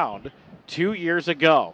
mound 2 years ago.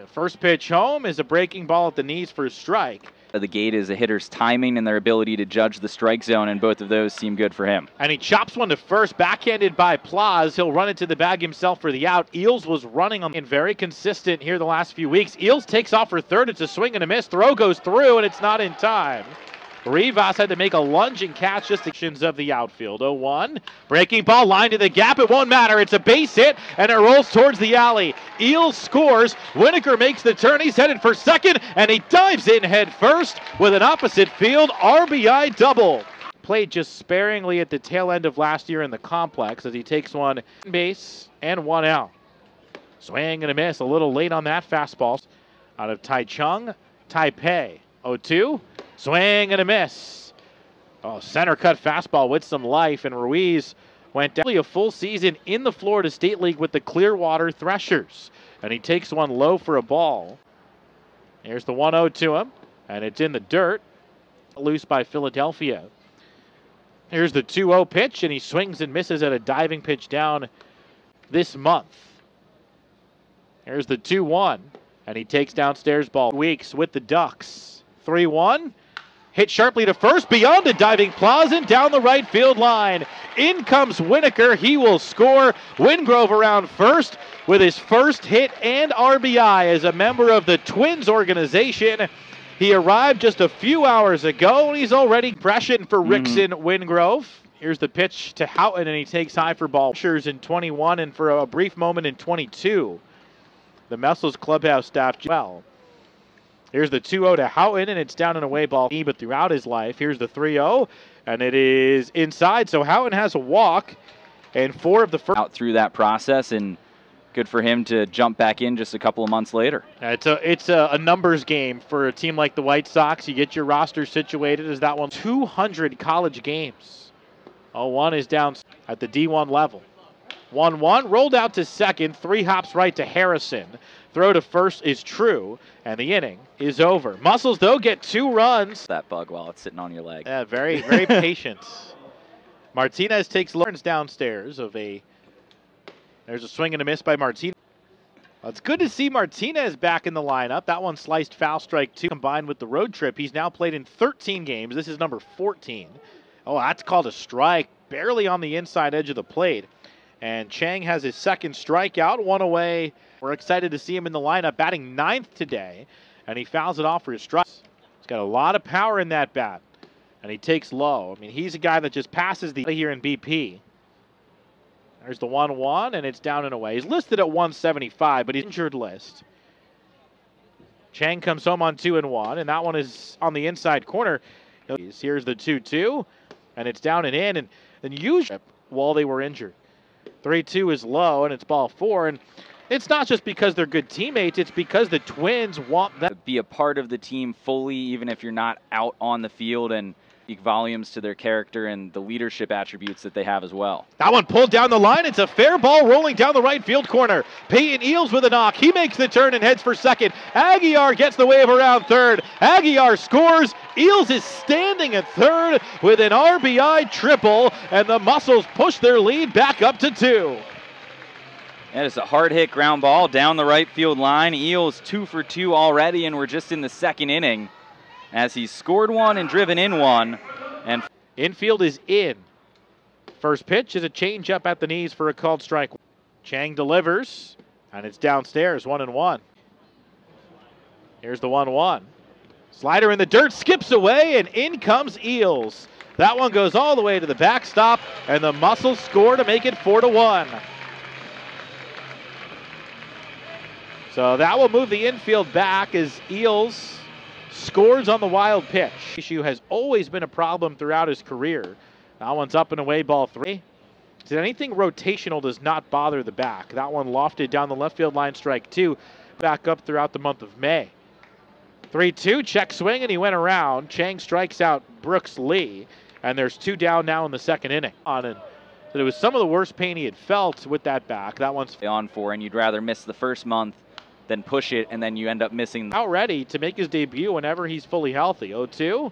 First pitch home is a breaking ball at the knees for a strike. The gate is a hitter's timing and their ability to judge the strike zone, and both of those seem good for him. And he chops one to first, backhanded by Plaz. He'll run it to the bag himself for the out. Eels was running on and very consistent here the last few weeks. Eels takes off for third. It's a swing and a miss. Throw goes through, and it's not in time. Rivas had to make a lunge and catch just sections of the outfield. 0-1. Breaking ball, line to the gap. It won't matter. It's a base hit, and it rolls towards the alley. Eels scores. Winokur makes the turn. He's headed for second, and he dives in head first with an opposite field RBI double. Played just sparingly at the tail end of last year in the complex as he takes one base and one out. Swing and a miss. A little late on that fastball out of Taichung Taipei. 0-2. Swing and a miss. Oh, center cut fastball with some life, and Ruiz went down a full season in the Florida State League with the Clearwater Threshers. And he takes one low for a ball. Here's the 1-0 to him, and it's in the dirt. Loose by Philadelphia. Here's the 2-0 pitch, and he swings and misses at a diving pitch down this month. Here's the 2-1, and he takes downstairs ball. Weeks with the Ducks. 3-1. Hit sharply to first, beyond a diving Plaz and down the right field line. In comes Winokur. He will score. Wingrove around first with his first hit and RBI as a member of the Twins organization. He arrived just a few hours ago, and he's already impression for Rickson Wingrove. Here's the pitch to Houghton, and he takes high for ball. In 21 and for a brief moment in 22. The Messels clubhouse staff well. Here's the 2-0 to Houghton, and it's down and away ball, but throughout his life. Here's the 3-0, and it is inside. So Houghton has a walk, and 4 of the first. Out through that process, and good for him to jump back in just a couple of months later. It's a numbers game for a team like the White Sox. You get your roster situated as that one. 200 college games. 0-1 is down at the D1 level. 1-1, rolled out to second, 3 hops right to Harrison. Throw to first is true, and the inning is over. Muscles, though, get 2 runs. That bug while it's sitting on your leg. Yeah, very, very patient. Martinez takes Lawrence downstairs there's a swing and a miss by Martinez. Well, it's good to see Martinez back in the lineup. That one sliced foul, strike 2, combined with the road trip. He's now played in 13 games. This is number 14. Oh, that's called a strike, barely on the inside edge of the plate. And Chang has his second strikeout, 1 away. We're excited to see him in the lineup, batting 9th today, and he fouls it off for his strikes. He's got a lot of power in that bat, and he takes low. I mean, he's a guy that just passes the here in BP. There's the 1-1, and it's down and away. He's listed at 175, but he's injured list. Chang comes home on 2-1, and that one is on the inside corner. Here's the 2-2, and it's down and in, and usually while they were injured. 3-2 is low, and it's ball 4. And it's not just because they're good teammates. It's because the Twins want them to be a part of the team fully, even if you're not out on the field, and speak volumes to their character and the leadership attributes that they have as well. That one pulled down the line. It's a fair ball rolling down the right field corner. Peyton Eels with a knock. He makes the turn and heads for second. Aguiar gets the wave around third. Aguiar scores. Eels is standing at third with an RBI triple, and the Muscles push their lead back up to 2. That is a hard hit ground ball down the right field line. Eels 2 for 2 already, and we're just in the second inning as he's scored 1 and driven in 1. And infield is in. First pitch is a changeup at the knees for a called strike. Chang delivers, and it's downstairs, 1-1. Here's the 1-1. Slider in the dirt, skips away, and in comes Eels. That one goes all the way to the backstop, and the Muscles score to make it 4-1. So that will move the infield back as Eels scores on the wild pitch. Issue has always been a problem throughout his career. That one's up and away, ball 3. Anything rotational does not bother the back. That one lofted down the left field line, strike 2. Back up throughout the month of May. 3-2, check swing, and he went around. Chang strikes out Brooks Lee, and there's 2 down now in the second inning. So it was some of the worst pain he had felt with that back. That one's on 4, and you'd rather miss the first month than push it, and then you end up missing. Now ready to make his debut whenever he's fully healthy. 0-2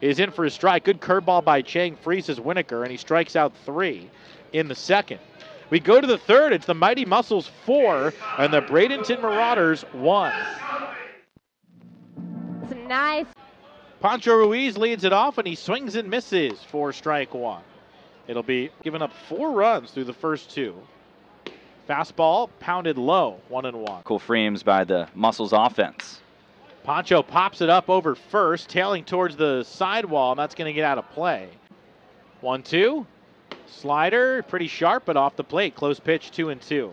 is in for a strike. Good curveball by Chang, freezes Winokur, and he strikes out 3 in the second. We go to the third. It's the Mighty Muscles 4 and the Bradenton Marauders 1. It's nice. Pancho Ruiz leads it off, and he swings and misses for strike one. It'll be giving up 4 runs through the first 2. Fastball pounded low, 1-1. Cool frames by the Muscles offense. Pancho pops it up over first, tailing towards the sidewall, and that's going to get out of play. 1-2. Slider, pretty sharp, but off the plate. Close pitch, 2-2.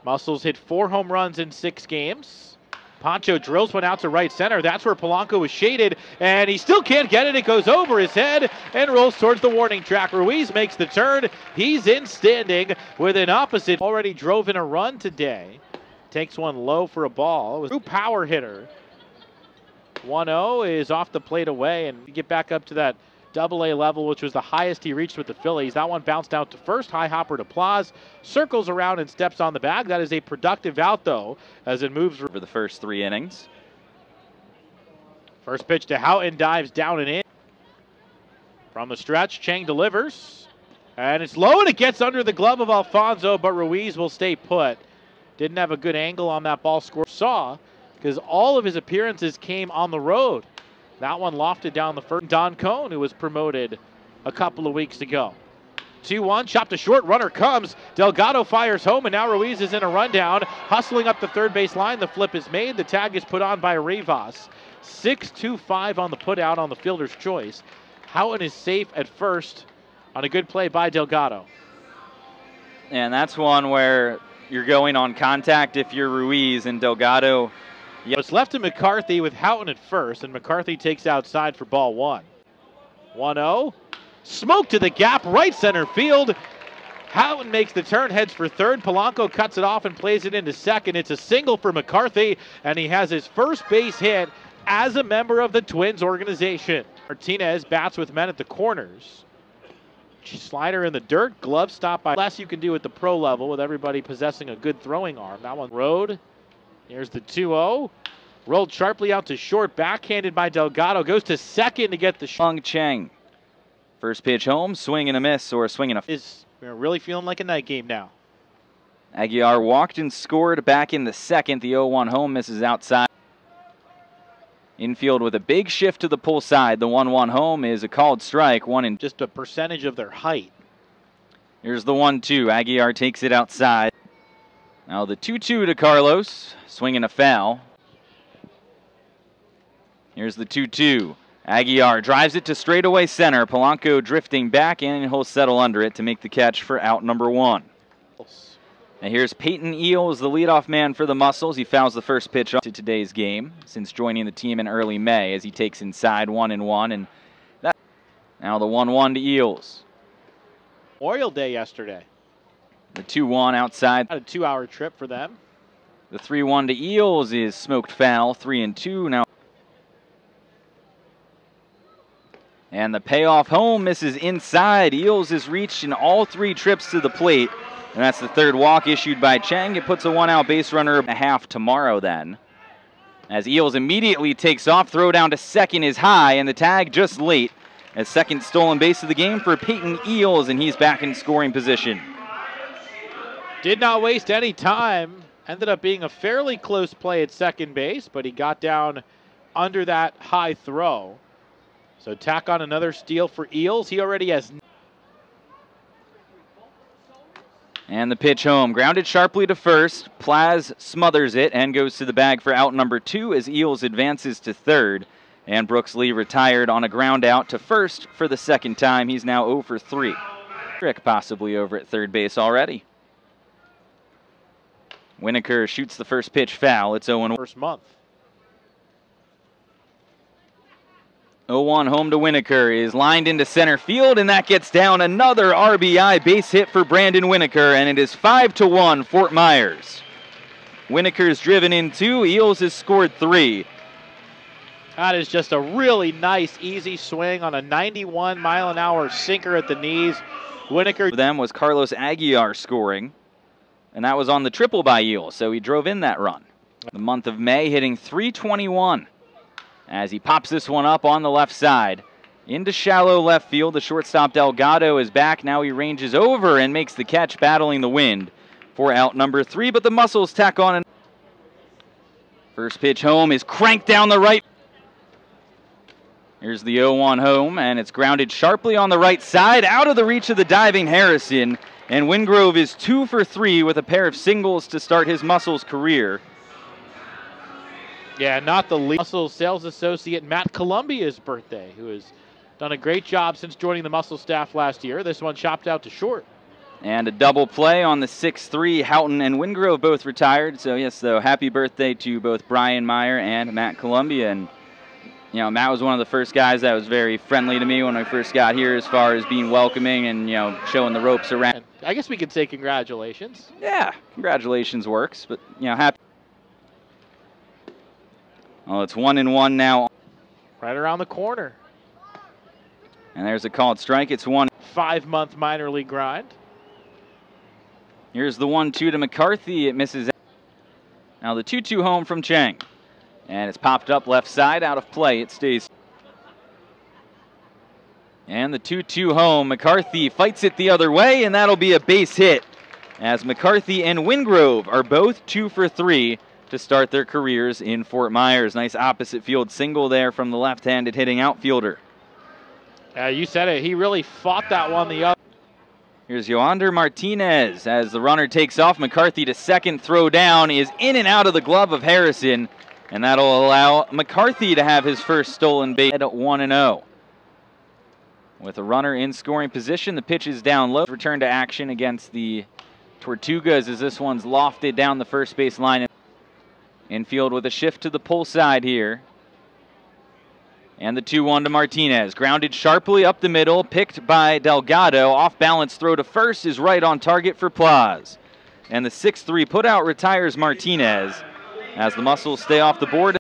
Muscles hit 4 home runs in 6 games. Pancho drills one out to right center. That's where Polanco was shaded, and he still can't get it. It goes over his head and rolls towards the warning track. Ruiz makes the turn. He's in standing with an opposite. Already drove in a run today. Takes one low for a ball. It was a true power hitter. 1-0 is off the plate away, and you get back up to that Double-A level, which was the highest he reached with the Phillies. That one bounced out to first. High hopper to Plaz. Circles around and steps on the bag. That is a productive out, though, as it moves for the first 3 innings. First pitch to Houghton, dives down and in. From the stretch, Chang delivers. And it's low, and it gets under the glove of Alfonso, but Ruiz will stay put. Didn't have a good angle on that ball score. Saw, because all of his appearances came on the road. That one lofted down the first. Don Cone, who was promoted a couple of weeks ago. 2-1, chopped to short, runner comes. Delgado fires home, and now Ruiz is in a rundown. Hustling up the third base line, the flip is made. The tag is put on by Rivas. 6-2-5 on the putout on the fielder's choice. Houghton is safe at first on a good play by Delgado. And that's one where you're going on contact if you're Ruiz, and Delgado. It's left to McCarthy with Houghton at first, and McCarthy takes outside for ball 1. 1-0. Smoke to the gap, right center field. Houghton makes the turn, heads for third. Polanco cuts it off and plays it into second. It's a single for McCarthy, and he has his first base hit as a member of the Twins organization. Martinez bats with men at the corners. Slider in the dirt, glove stop by. Less you can do at the pro level with everybody possessing a good throwing arm. That one road. Here's the 2-0. Rolled sharply out to short, backhanded by Delgado. Goes to second to get the Fung Chang. First pitch home, swing and a miss, or a swing and a. We're really feeling like a night game now. Aguilar walked and scored back in the second. The 0-1 home misses outside. Infield with a big shift to the pull side. The 1-1 home is a called strike. Just a percentage of their height. Here's the 1-2. Aguilar takes it outside. Now the 2-2 to Carlos. Swinging a foul. Here's the 2-2. Aguilar drives it to straightaway center. Polanco drifting back, and he'll settle under it to make the catch for out number 1. And here's Peyton Eales, the leadoff man for the Muscles. He fouls the first pitch to today's game since joining the team in early May, as he takes inside 1-1. And that now the 1-1 to Eales. Memorial Day yesterday. The 2-1 outside. Had a 2-hour trip for them. The 3-1 to Eales is smoked foul. 3-2 now. And the payoff home misses inside. Eales is reached in all 3 trips to the plate. And that's the third walk issued by Chang. It puts a 1-out base runner and a half tomorrow then. As Eales immediately takes off, throw down to second is high, and the tag just late. As second stolen base of the game for Peyton Eales, and he's back in scoring position. Did not waste any time. Ended up being a fairly close play at second base, but he got down under that high throw. So tack on another steal for Eales. He already has. And the pitch home, grounded sharply to first. Plaz smothers it and goes to the bag for out number 2 as Eales advances to third. And Brooks Lee retired on a ground out to first for the second time. He's now 0 for 3. Rick possibly over at third base already. Winokur shoots the first pitch foul. It's 0-1. First month. 0-1 home to Winokur is lined into center field, and that gets down. Another RBI base hit for Brandon Winokur, and it is 5-1 Fort Myers. Winokur's driven in 2. Eales has scored 3. That is just a really nice, easy swing on a 91-mile-an-hour sinker at the knees. Winokur. For them was Carlos Aguilar scoring, and that was on the triple by Eales, so he drove in that run. The month of May hitting .321. As he pops this one up on the left side. Into shallow left field. The shortstop Delgado is back. Now he ranges over and makes the catch, battling the wind for out number 3. But the Muscles tack on. First pitch home is cranked down the right. Here's the 0-1 home, and it's grounded sharply on the right side, out of the reach of the diving Harrison. And Wingrove is 2 for 3 with a pair of singles to start his Muscles career. Yeah, not the least. Muscles sales associate Matt Columbia's birthday, who has done a great job since joining the Muscle staff last year. This one chopped out to short. And a double play on the 6-3. Houghton and Wingrove both retired. So, yes, though, happy birthday to both Brian Meyer and Matt Columbia. And, you know, Matt was one of the first guys that was very friendly to me when I first got here as far as being welcoming and, you know, showing the ropes around. And I guess we could say congratulations. Yeah, congratulations works, but, you know, happy. Well, it's 1-1 now. Right around the corner. And there's a called strike. It's 1. 5-month minor league grind. Here's the 1-2 to McCarthy. It misses. Now the 2-2 home from Chang. And it's popped up left side, out of play. It stays. And the 2-2 home. McCarthy fights it the other way, and that'll be a base hit, as McCarthy and Wingrove are both 2 for 3 to start their careers in Fort Myers. Nice opposite field single there from the left-handed hitting outfielder. You said it. He really fought that one the other. Here's Yoander Martinez as the runner takes off. McCarthy to second. Throw down is in and out of the glove of Harrison. And that'll allow McCarthy to have his first stolen base at 1-0. With a runner in scoring position, the pitch is down low. Return to action against the Tortugas as this one's lofted down the first base line. Infield with a shift to the pull side here. And the 2-1 to Martinez. Grounded sharply up the middle, picked by Delgado. Off balance throw to first is right on target for Plaz. And the 6-3 putout retires Martinez as the Muscles stay off the board.